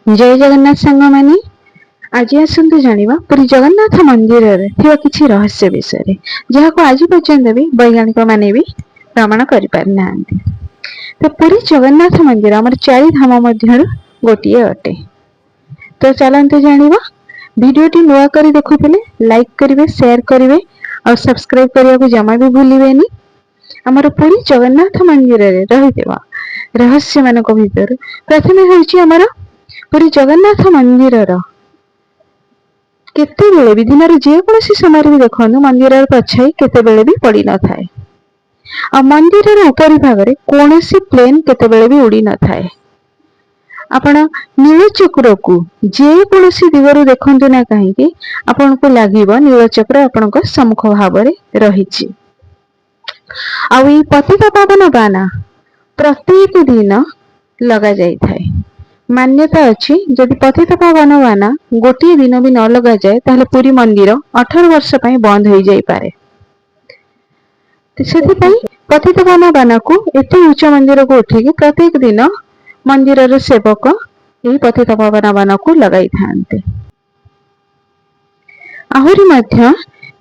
जय जगन्नाथ सांग माने आज आसतु जानिबा पुरी जगन्नाथ मंदिर रे थिबा किछि रहस्य विषय जहाँ को आज पर्यंत भी वैज्ञानिक माने भी प्रमाण करि पारि नांती। तो पुरी जगन्नाथ मंदिर हमर चारि धाम मध्यरु गोटिए अटे। तो चलंतु जानिबा वीडियोटी नुआ करी देखुथिले लाइक करिवे शेयर करिवे और सब्सक्राइब करिया को जमा भी भूलिबेनी। हमर पुरी जगन्नाथ मंदिर रे रहितेबा रहस्य मानक भितर प्रथमे होइछि हमर पुरी जगन्नाथ मंदिर केते बेले भी दिन जे कोनोसी समय भी देखनु मंदिर पछाई केते बेले भी पड़ी न थाए आ मंदिर ऊपरी भाग रे कोनोसी प्लेन केते बेले भी उड़ी न थाए। आपण नीलचक्र को जे कोनोसी दिगरु देखंतु ना काहेकि आपण को लागिबो नीलचक्र आपण को सम्मुख भाव रे रहिछि। आ ई पतित पावन बाना प्रत्येक दिन लगा जाई थाए। मान्यता अच्छी जदि पतित पावन बाना गोटे दिन भी न लगा जाए ताहले पूरी मंदिर 18 वर्ष पई बंद हो जाई पारे। से पतित पावन बाना को एते उच्च मंदिर को उठिक प्रत्येक दिन मंदिर रे सेवक यही पतित पावन बाना को लगाई थांते। आहुरी मध्य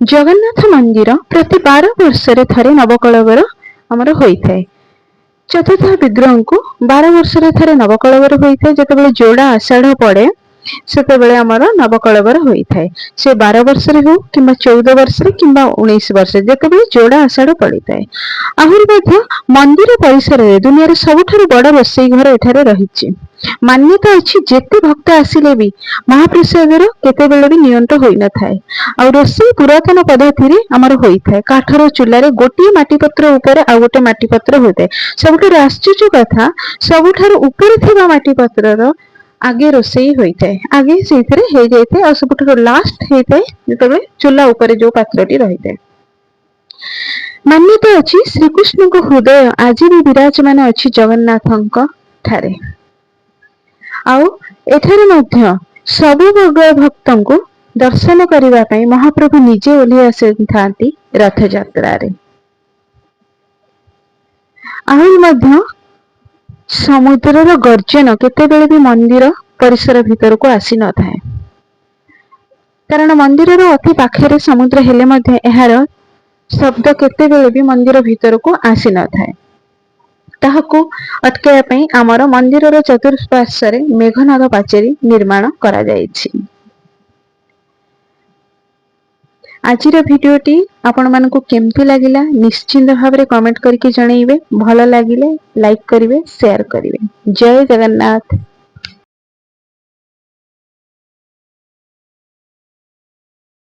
जगन्नाथ मंदिर प्रति 12 वर्ष रे थरे नवकळेबर हमर होई थाए। चतुर्थ विग्रह को 12 वर्ष रे थरे नवकळेबर होई थाए। जतबेले जोड़ा आषाढ़ पड़े सेतबेले हमर नवकळेबर होई थाए। से 12 वर्ष रे हो किंबा 14 वर्ष रे किंबा 19 वर्ष जतबेले जोड़ा आषाढ़ पड़ी थाए। आहुरी मध्य मंदिर परिसर रे दुनिया रे सबठारु बड़ रोसई घर एठारे रहिछि। मान्यता अछि जेते भक्त आसिले भी महाप्रसाद रो केते बेले भी नियंत होई न थाए। आ रोसई पुरातन पद्धति रे हमर होई थाए। काठर चूल्हा रे गोटी माटी पत्र ऊपर आ गोटे माटी पत्र होते। सबठारु आश्चर्य कथा सबठारु ऊपर थिबा माटी पत्र रो आगे रोसई होई थाए। आगे सेथरे हे जाय थाए आ सबठारु लास्ट हे थाए जतबे चूल्हा ऊपर जो पात्रटी रहि थाए। मान्यता अछि श्री कृष्ण को हृदय आज भी विराजमान अछि जगन्नाथंक ठारे। आउ एठारे मध्य सबु वर्ग भक्तंको दर्शन करिवा पई महाप्रभु निजे ओली आसिथांती रथ यात्रा रे। आउ मध्य समुद्रर गर्जन केते बेले भी मंदिर परिसर भीतर को आसी न थाए। कारण मंदिर रो अति पाखरे समुद्र हेले मध्य एहार शब्द केते बेले भी मंदिर भीतर को आसी न थाए। ताहाकू अटकाया पई आमर मंदिर रो चतुर्पार्श्व रे मेघनाद पाचेरी निर्माण करा जायछि। आजिर भिडियोटी आपण मानकु केमती लागिला निश्चिंत भाव रे कमेंट करके जणाइबे। भलो लागिले लाइक करिवे शेयर करिवे। जय जगन्नाथ।